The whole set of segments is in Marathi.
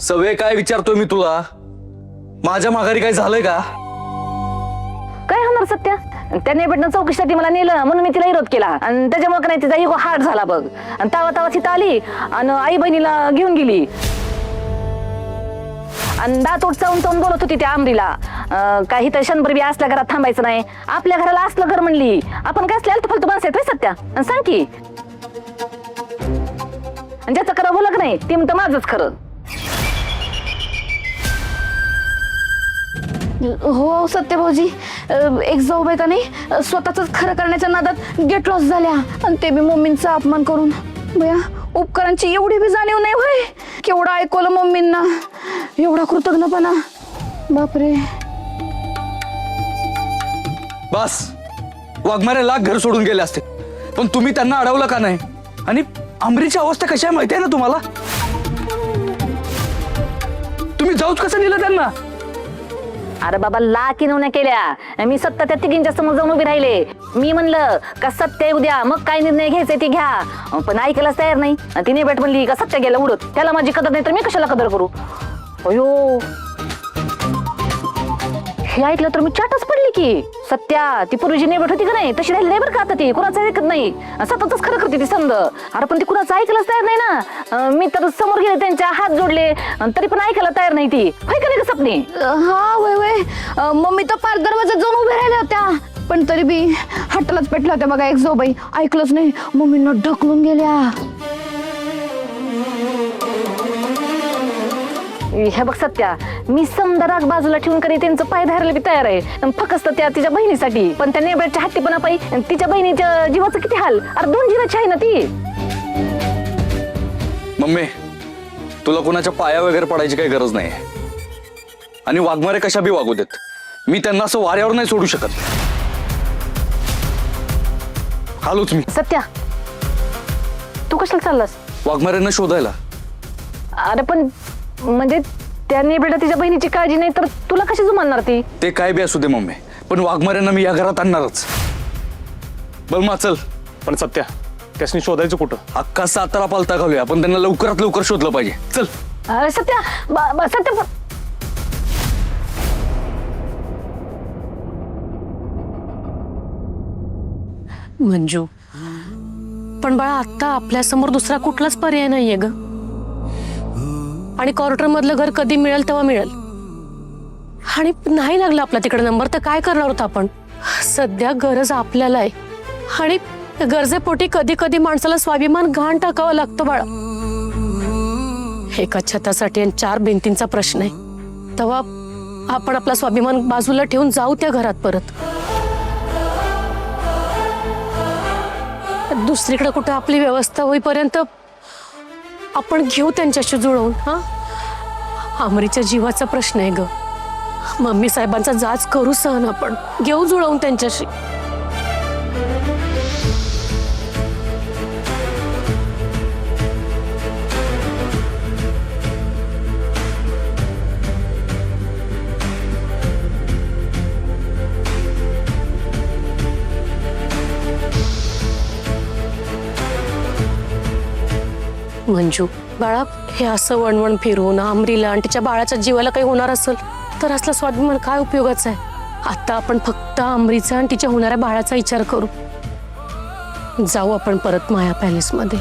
सवय काय विचारतोय मी तुला? माझ्या माघारी काय झालंय का? काय होणार सत्या? त्याने भेटणं चौकशीसाठी मला नेलं म्हणून मी तिला विरोध केला आणि त्याच्यामुळे का नाही तिचा इगो हार्ट झाला बघ. आणि तावा तावा तिथं आली आणि आई बहिणीला घेऊन गेली आणि दातोड चावून चावून बोलत होती त्या आमरीला. काही तर शंभर बी असल्या घरात थांबायचं नाही, आपल्या घराला असलं घर म्हणली. आपण काय असले आलतू फालतू माणसं आहेत सत्या? आणि सांग की, ज्याचं खरं बोललं का नाही ते म्हणतं माझंच खरं. हो सत्य भाऊजी, एक जाऊबाई का नाही स्वतःच खरं करण्याच्या नादात गेट लॉस झाल्या आणि ते बी मम्मींचा अपमान करून. बया, उपकारांची एवढी बी जाणीव नाही होय. केवढं ऐकवलं मम्मींना, एवढा कृतज्ञपणा. बापरे. बस, वाघमारे लाख घर सोडून गेले असते, पण तुम्ही त्यांना अडवलं का नाही? आणि आमरीची अवस्था कशी आहे माहिती आहे ना तुम्हाला? तुम्ही जाऊच कसं दिलं त्यांना? अरे बाबा, लाखी नवण्या केल्या. मी सत्ता त्या तिघींच्या समोर जाऊन उभी राहिले. मी म्हणलं का सत्य येऊ द्या, मग काय निर्णय घ्यायचा ते घ्या. पण ऐकायलाच तयार नाही. तिने भेट म्हणली का सत्य गेला उडत, त्याला माझी कदर नाही तर मी कशाला कदर करू? अयो, हे ऐकलं तर मी चाटच पडली की. सत्या ती पूर्वीची नेबट होती का नाही तशी राहिली नाही बरं का आता. ती कुणाचं ऐकत नाही, सततच खरं करते ती समज. अरे पण ती कुणाचं ऐकायलाच तयार नाही ना. मी तर समोर गेले, त्यांच्या हात जोडले, तरी पण ऐकायला तयार नाही ती. होय का नाही का सपनी? हा होय होय, मम्मी तर पार दरवाजात जाऊन उभ्या राहिल्या होत्या, पण तरी बी हट्टालाच पेटल्या होत्या बघा. एक जाऊबाई ऐकलंच नाही, मम्मींना ढकलून गेल्या. हे बघ सत्या, मी समजा राग बाजूला ठेवून कधी त्यांचं पाय धरायला बी तयार आहे, फक्त त्या तिच्या बहिणीसाठी. पण त्या नेबरच्या हट्टीपणा पायी तिच्या बहिणीच्या जीवाचं किती हाल. अरे 2 जीवाची आहे ना ती. मम्मी, तुला कोणाच्या पाया वगैरे पडायची काही गरज नाही. आणि वाघमारे कशा बी वागू देत, मी त्यांना असं वाऱ्यावर नाही सोडू शकत. आलोच मी. सत्या, तू कशाला चाललास? वाघमाऱ्यांना शोधायला. अरे पण म्हणजे त्या नेबरला तिच्या बहिणीची काळजी नाही तर तुला कशी जुमानणार ती? ते काय बी असू दे मम्मी, पण वाघमाऱ्यांना मी या घरात आणणारच. बलमा चल. पण सत्या, त्यासनी शोधायचं कुठं? अख्खा सातारा पालता घालूया, आपण त्यांना लवकरात लवकर शोधलं पाहिजे. चल. अरे सत्या, सत्या मंजू, पण बाळा आता आपल्या समोर दुसरा कुठलाच पर्याय नाहीये ग. आणि क्वार्टर मधलं घर कधी मिळेल तेव्हा मिळेल. आणि नाही लागला आपला तिकडे नंबर तर काय करणार होता आपण? सध्या गरज आपल्याला आहे. आणि गरजेपोटी कधी कधी माणसाला स्वाभिमान घाण टाकावा लागतो बाळा. एका छतासाठी आणि 4 भिंतींचा प्रश्न आहे, तेव्हा आपण आपला स्वाभिमान बाजूला ठेवून जाऊ त्या घरात परत. दुसरीकडे कुठे आपली व्यवस्था होईपर्यंत आपण घेऊ त्यांच्याशी जुळवून. हा, आमरीच्या जीवाचा प्रश्न आहे ग. मम्मी साहेबांचा जाच करू सहन, आपण घेऊ जुळवून त्यांच्याशी. मंजू बाळा, हे असं वणवण फिरून आमरीला आणि तिच्या बाळाच्या जीवाला काही होणार असेल तर असला स्वाभिमान काय उपयोगाचा आहे? आता आपण फक्त आमरीचा आणि तिच्या होणाऱ्या बाळाचा विचार करू. जाऊ आपण परत माया पॅलेस मध्ये.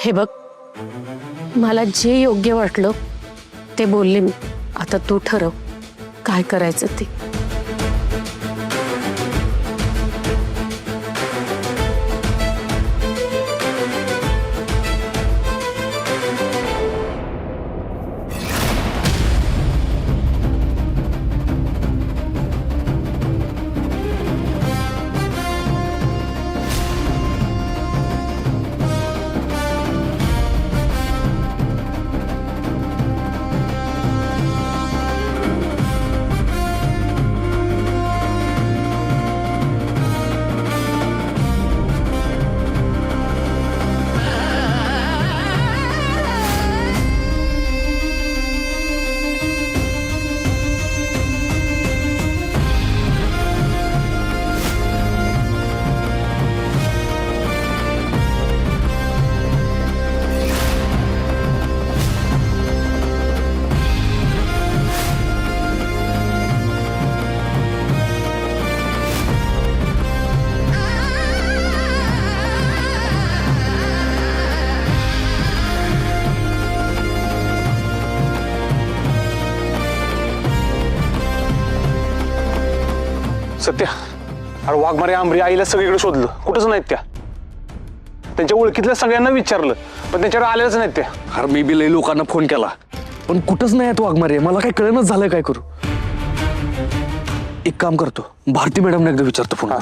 हे बघ, मला जे योग्य वाटलं ते बोलले मी. आता तू ठरव काय करायचं ते. सत्या, अरे वाघमारे आंबरी आईला सगळीकडे शोधलं, कुठंच नाहीत त्या. त्यांच्या ओळखीतल्या सगळ्यांना विचारलं, पण त्यांच्यावर आलेच नाहीत त्या. अरे मी बी लई लोकांना फोन केला पण कुठंच नाही तो वाघमारे. मला काय कळेनच झालंय काय करू. एक काम करतो, भारती मॅडमने एकदा विचारतो फोनवर.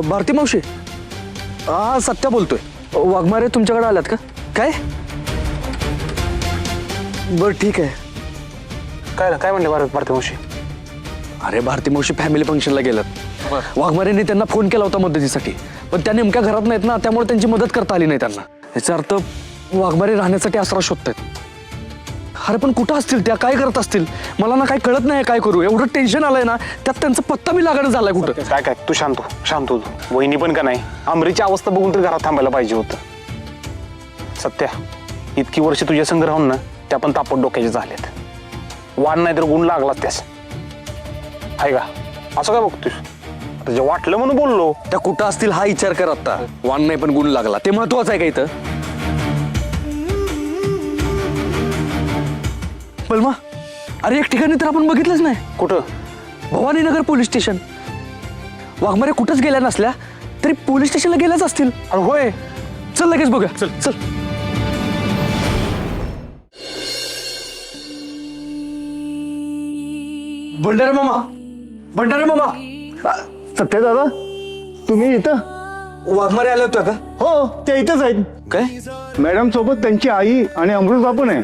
भारती मावशी, हा सत्या बोलतोय. वाघमारे तुमच्याकडे आल्यात का? काय बर ठीक आहे. काय म्हणले भारती मावशी? अरे भारती मावशी फॅमिली फंक्शनला गेल्यात. वाघमारेंनी त्यांना फोन केला होता मदतीसाठी, पण त्या नेमक्या घरात नाहीत ना, त्यामुळे त्यांची मदत करता आली नाही त्यांना. याचा अर्थ वाघमारे राहण्यासाठी आसरा शोधतायत. अरे पण कुठं असतील त्या, काय करत असतील मला ना काय कळत नाही काय करू. एवढं टेन्शन आलंय ना, त्यात त्यांचा पत्ता मी लागणं झालाय कुठं. काय तू शांत हो. वहिनी पण का नाही, आंबरीची अवस्था बघून तर घरात थांबायला पाहिजे होतं. सत्या, इतकी वर्ष तुझ्या संग राहून ना त्या पण तापट डोक्याचे झालेत. वाण नाही तर गुण लागला त्यास, आहे का? असं काय बघतोय? आता जे वाटलं म्हणून बोललो. त्या कुठं असतील हा विचार कर आता. वाण नाही पण गुण लागला, ते महत्वाचं आहे का इथं? बलमा, अरे एक ठिकाणी तर आपण बघितलंच नाही. कुठं? Bhawaninagar police station. वाघमारे कुठंच गेल्या नसल्या तरी पोलीस स्टेशनला गेल्याच असतील. अरे होय, चल लगेच बघा. चल चल. भंडारे मामा. सत्य दादा, तुम्ही इथं? वाघमारे आले होते का? हो, ते इथंच आहेत. काय? मॅडम सोबत त्यांची आई आणि अमृता पण आहे.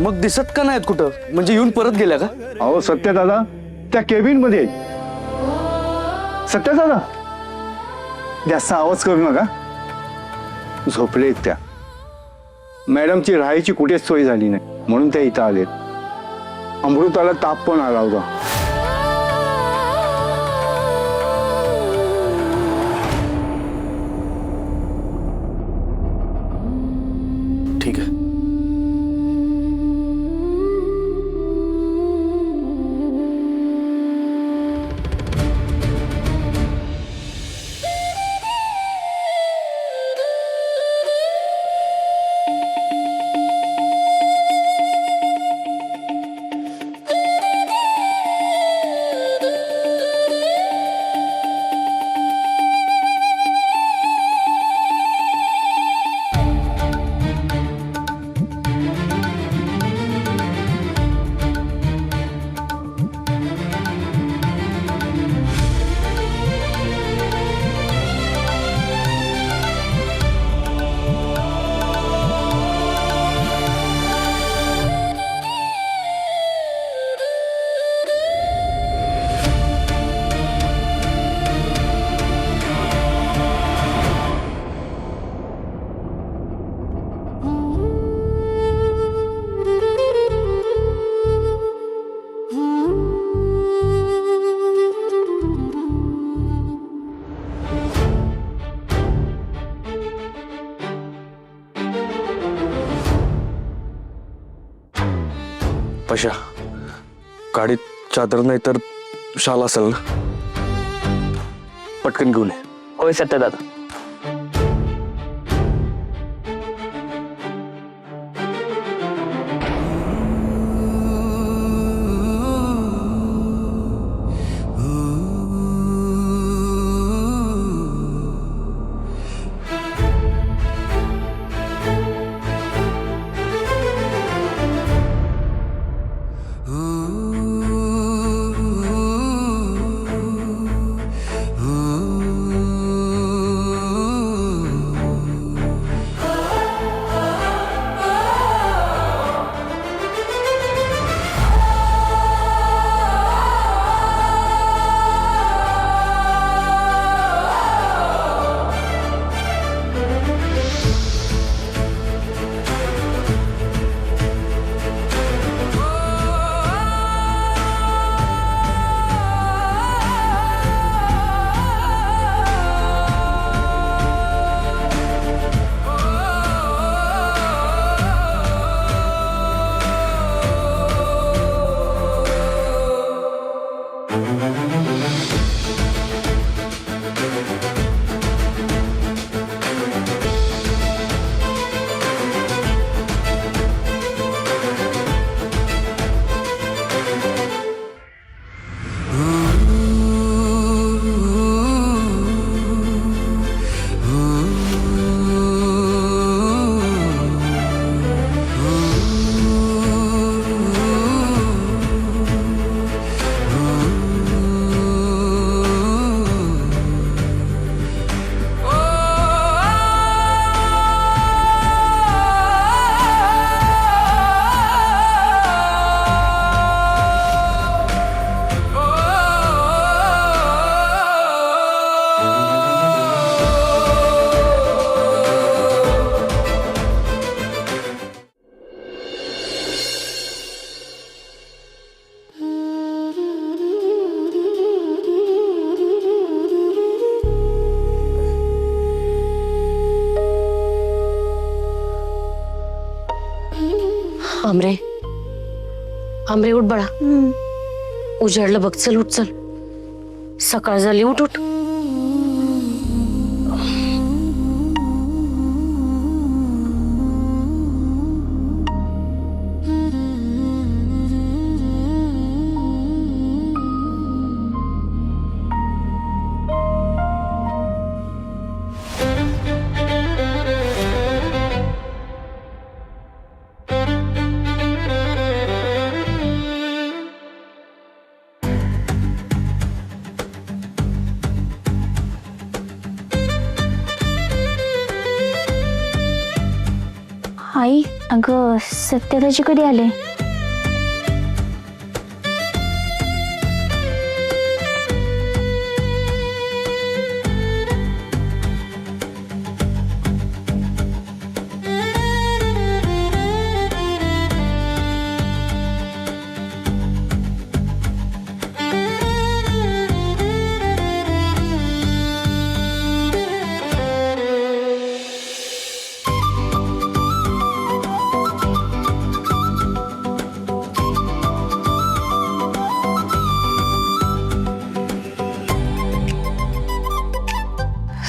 मग दिसत का नाहीत कुठं? म्हणजे येऊन परत गेल्या का? अहो सत्य दादा त्या केबिन मध्ये आहेत. सत्य दादा, जास्त आवाज करू नका. झोपलेत त्या. मॅडमची राहायची कुठेच सोय झाली नाही म्हणून त्या इथं आलेत. अमृताला ताप पण आला होता. ठीक आहे. पशा, गाडीत चादर नाही तर शाल असेल ना? पटकन घेऊन ये. होय सत्य दादा. आमरे आमरे उठ बाळा. उजाडलं बघ, चल उठ चल. सकाळ झाली, उठ उठ. आई, अगं सत्यदाची कधी आले?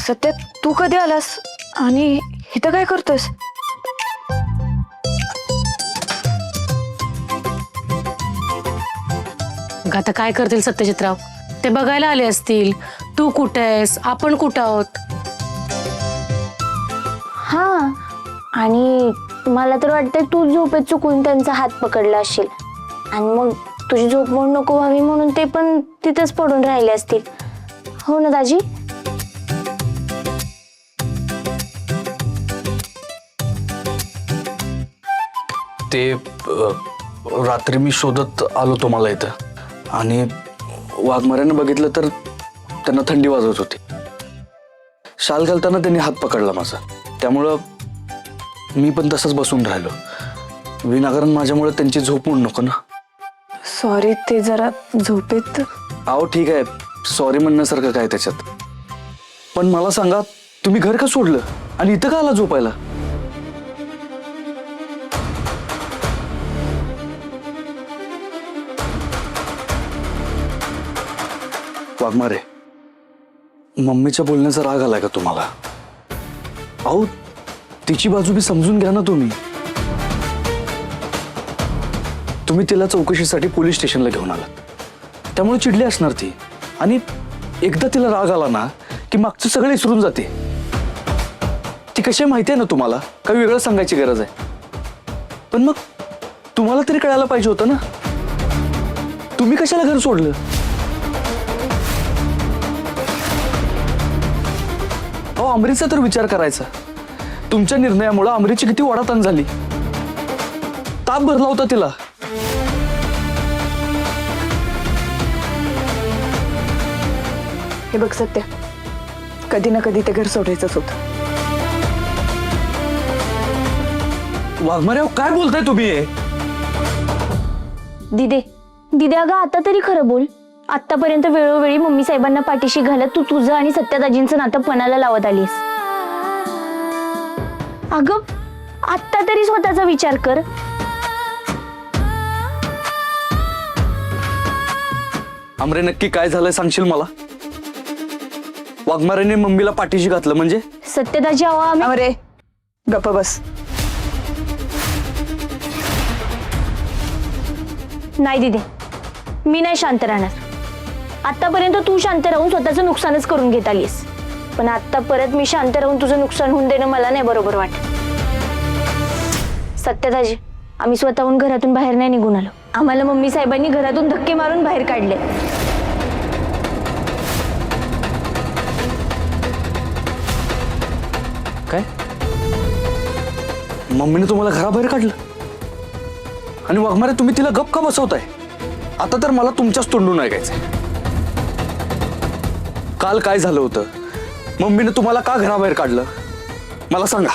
सत्य, तू कधी आलास आणि इथं काय करतोस? आता काय करतील सत्यजितराव? ते बघायला आले असतील. तू कुठे आहेस, आपण कुठं आहोत. हा, आणि मला तर वाटतंय तू झोपेत चुकून त्यांचा हात पकडला असशील आणि मग तुझी झोप मोड नको व्हावी म्हणून ते पण तिथंच पडून राहिले असतील. हो ना दाजी? ते रात्री मी शोधत आलो तुम्हाला इथं आणि वाघमाऱ्यानं बघितलं तर त्यांना थंडी वाजत होती. शाल घालताना त्यांनी हात पकडला माझा, त्यामुळं मी पण तसंच बसून राहिलो. विनाकारण माझ्यामुळे त्यांची झोप मोड नको ना. सॉरी, ते जरा झोपेत. अहो ठीक आहे, सॉरी म्हणण्यासारखं काय त्याच्यात. पण मला सांगा, तुम्ही घर का सोडलं आणि इथं का आला झोपायला? वाघमारे, मम्मीच्या बोलण्याचा राग आलाय का तुम्हाला? अहो तिची बाजू बी समजून घ्या ना तुम्ही. तुम्ही तिला चौकशीसाठी पोलीस स्टेशनला घेऊन आलात, त्यामुळे चिडली असणार ती. आणि एकदा तिला राग आला ना की मागचं सगळं विसरून जाते. ती कशी माहिती आहे ना तुम्हाला, काही वेगळं सांगायची गरज आहे. पण मग तुम्हाला तरी कळायला पाहिजे होतं ना, तुम्ही कशाला घर सोडलं? अहो अमरीचा तर विचार करायचा. तुमच्या निर्णयामुळे अमरीची किती वाढाताण झाली, ताप भरला होता तिला. हे बघ सत्य, कधी ना कधी ते घर सोडायचंच होतं. वाघमारे काय बोलताय तुम्ही? दिदे अगं आता तरी खरं बोल. आतापर्यंत वेळोवेळी मम्मी साहेबांना पाठीशी घालत तू तुझं आणि सत्यदाजींचं नातं पणाला लावत आलीस. अगं आता तरी स्वतःचा विचार कर. अमरे नक्की काय झालंय सांगशील मला? वाघमारेने मम्मीला पाठीशी घातलं म्हणजे? सत्यदाजी अमरे गप्प बस. नाही दिदे, मी नाही शांत राहणार. आतापर्यंत तू शांत राहून स्वतःचं नुकसानच करून घेत आलीस, पण आता परत मी शांत राहून तुझं नुकसान होऊन देणं मला नाही बरोबर वाटत. सत्यदाजी, आम्ही स्वतःहून घरातून बाहेर नाही निघून आलो. आम्हाला मम्मी साहेबांनी घरातून धक्के मारून बाहेर काढले. काय? मम्मीने तुम्हाला घराबाहेर काढलं? आणि वाघमारे तुम्ही तिला गप का बसवताय? आता तर मला तुमच्याच तोंडून ऐकायचंय. काल काय झालं होतं? मम्मीने तुम्हाला का घराबाहेर काढलं मला सांगा.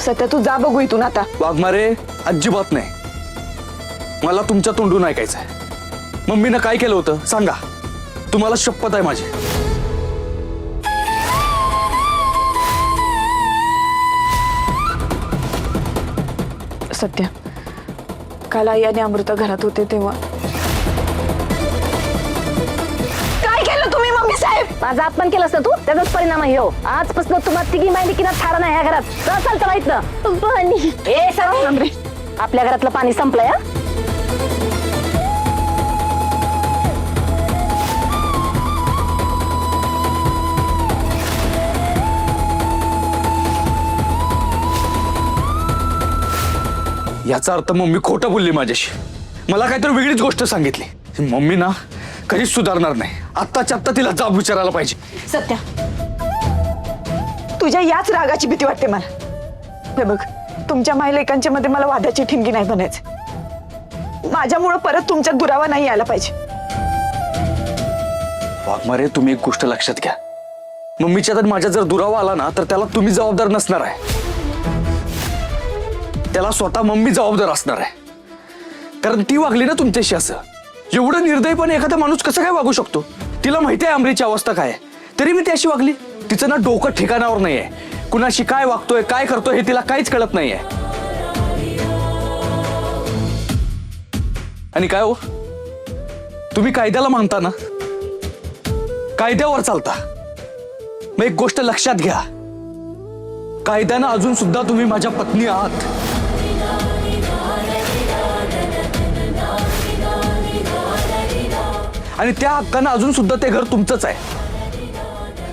सत्य तू जा बघू इथून आता. वाघमारे अजिबात नाही, मला तुमच्या तोंडून ऐकायचंय. मम्मीनं काय केलं होतं सांगा, तुम्हाला शपथ आहे माझी. सत्य काल आई आणि अमृता घरात होते तेव्हा काय केलं तुम्ही मम्मी साहेब? माझा अपमान केलास ना तू, त्याचाच परिणाम आहे हो. आजपासून तुम्हाला तिघी माहिती की ना थारा नाही ह्या घरात. चल चल इथनं. पाणी ए सर, आपल्या घरातलं पाणी संपलंय हा? याचा अर्थ मम्मी खोटं बोलली माझ्याशी. मला काहीतरी वेगळीच गोष्ट सांगितली. मम्मी ना कधीच सुधारणार नाही. आत्ताच्या आत्ता तिला जाब विचारायला पाहिजे. सत्या, तुझ्या याच रागाची भीती वाटते मला. हे बघ, तुमच्या मायलेकांच्या मध्ये मला वादाची ठिणगी नाही बनायचं. माझ्यामुळं परत तुमच्यात दुरावा नाही यायला पाहिजे. वाघमारे, तुम्ही एक गोष्ट लक्षात घ्या. मम्मीच्या तर माझ्या जर दुरावा आला ना तर त्याला तुम्ही जबाबदार नसणार आहे. त्याला स्वतः मम्मी जबाबदार असणार आहे. कारण ती वागली ना तुमच्याशी असं. एवढं निर्दयीपणे एखादा माणूस कसं काय वागू शकतो? तिला माहिती आहे अमरीची अवस्था काय आहे, तरी मी त्याशी वागली. तिचं ना डोकं ठिकाणावर नाहीये. कुणाशी काय वागतोय, काय करतोय हे तिला काहीच कळत नाहीये. आणि काय हो, तुम्ही कायद्याला मानता ना, कायद्यावर चालता. मग एक गोष्ट लक्षात घ्या, कायद्यानं अजून सुद्धा तुम्ही माझ्या पत्नी आहात. आणि त्या हक्कानं अजून सुद्धा ते घर तुमचंच आहे.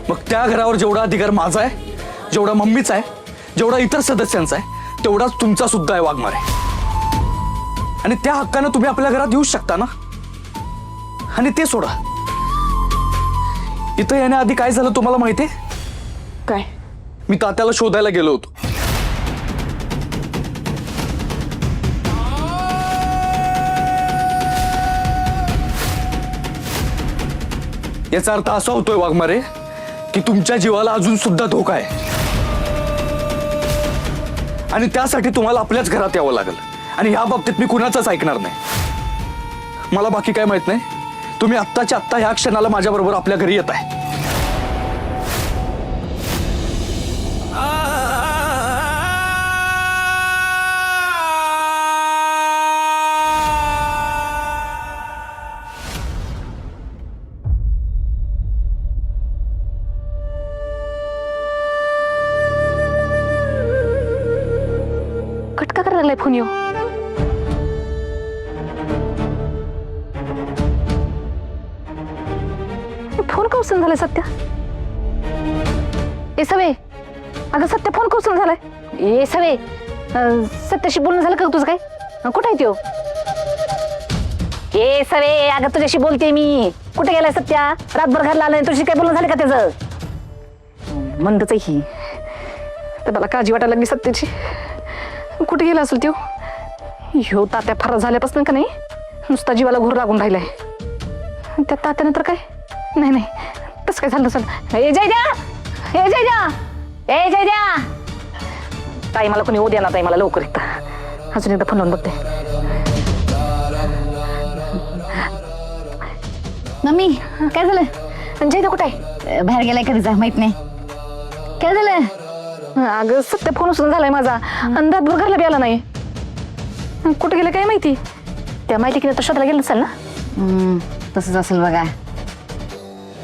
मग त्या घरावर जेवढा अधिकार माझा आहे, जेवढा मम्मीचा आहे, जेवढा इतर सदस्यांचा आहे, तेवढाच तुमचा सुद्धा आहे वाघमारे. आणि त्या हक्कानं तुम्ही आपल्या घरात येऊ शकता ना. आणि ते सोडा, इथं येण्याआधी काय झालं तुम्हाला माहितीये? काय? मी तात्याला शोधायला गेलो होतो. याचा अर्थ असा होतोय वाघमारे की तुमच्या जीवाला अजून सुद्धा धोका आहे. आणि त्यासाठी तुम्हाला आपल्याच घरात यावं लागेल. आणि ह्या बाबतीत मी कुणाचंच ऐकणार नाही. मला बाकी काय माहित नाही. तुम्ही आत्ताच्या आत्ता ह्या क्षणाला माझ्या बरोबर आपल्या घरी येत आहे. कटका करायला लागलाय फोन येऊ. फोन का उचलून झालाय सत्या? ए सवे, अगं सत्या फोन का उचलून झालाय? ए सवे, सत्याशी बोलणं झालं का तुझं काय? कुठे आहे त्यो? ए सवे, अगं तुझ्याशी बोलते मी. कुठे गेलाय सत्या? रातभर घरला आलाय, तुझी काय बोलणं झालं का त्याचं? मंदच आहे ही. तर मला काळजी वाटायला लागली सत्याची. कुठे गेला असेल त्यो? ह्यो तात्या फरार झाल्यापासून का नाही नुसता जीवाला घोर लागून राहिलाय. त्या तात्यानं तर काय नाही तसं काय झालं नसेल. ए जय द्या, ए जय द्या, ए जय द्या. ताई मला कोणी उद्या ना, ताई मला लवकर येतं. अजून एकदा फोन लावून बघते. मम्मी काय झालं? जय द्या कुठे आहे? बाहेर गेलाय कधीचा माहित नाही. काय झालं? अगं सत्य फोन उचलून झालाय माझा. अंदाज घरला बी आला नाही. कुठे गेलं काय माहिती. त्या माहिती की तर शोधायला गेलं नसेल ना. तसंच असेल बघा.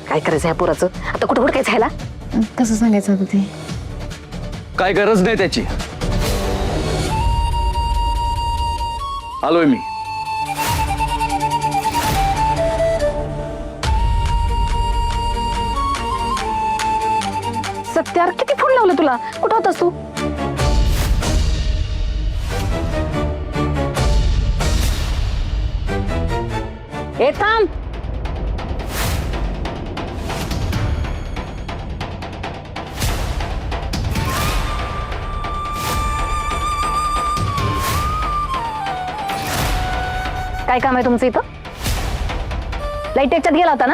काय करायचं ह्या पोराचं आता? कुठं हुडकायचं ह्याला? कसं सांगायचं होतं ते? काय गरज नाही त्याची. आलोय मी. सत्यार किती फोन लावले तुला? कुठं होतास तू? ए थांब. काय काम आहे तुमचं इथं? लाईट याच्यात गेला होता ना,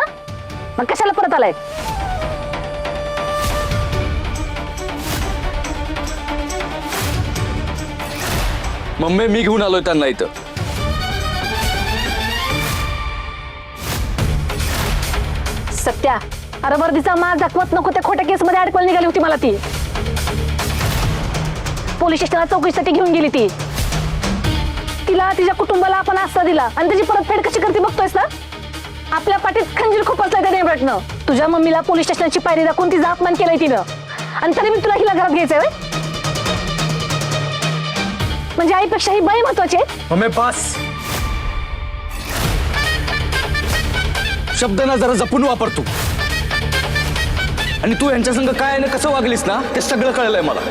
मग कशाला परत आलाय? मम्मी मी घेऊन आलोय त्यांना इथं. सत्या, अरे वर्दीचा माज दाखवत नको त्या खोट्या केस मध्ये अडकवून निघाली होती मला ती. पोलीस स्टेशनला चौकशीसाठी घेऊन गेली ती. तिला तिच्या कुटुंबाला आपण आस्था दिला आणि त्याची परतफेड कशी करते बघतोयस ना? आपल्या पाठीत खंजीर खोपसलाय त्या नेमराटनं. तुझ्या मम्मीला पोलीस स्टेशनची पायरी दाखवून तिचा अपमान केलाय तिनं, आणि तरी मी तुला हिला घरात घ्यायचंय होय? म्हणजे आईपेक्षा ही बाई महत्वाची आहे? Mummy pass. शब्द ना जरा जपून वापर तू. आणि तू यांच्या संग काय आणि कसं वागलीस ना ते सगळं कळलंय मला.